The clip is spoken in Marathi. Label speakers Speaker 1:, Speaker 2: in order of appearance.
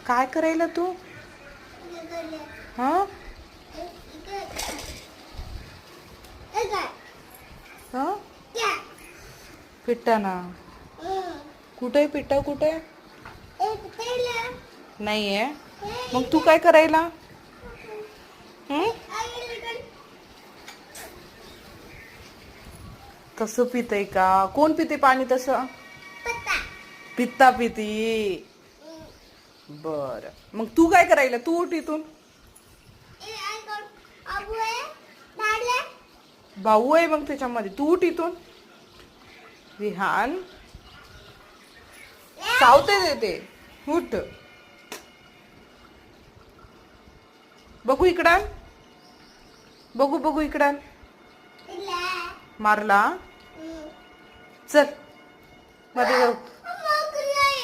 Speaker 1: काय करायला तू? हा हा पिट्टा ना कुठे पिट्टा कुठे नाहीये. मग तू काय करायला? हम्म तसं पितय का? कोण पिते पाणी तसं? पित्ता पिती. बर मग तू काय करायला? तू उठ इथून. भाऊ आहे मग त्याच्यामध्ये. तू उठ इथून. विहान सावते देते. उठ. बघू इकडं. बघू बघू इकडं. मारला. चल मध्ये जाऊ.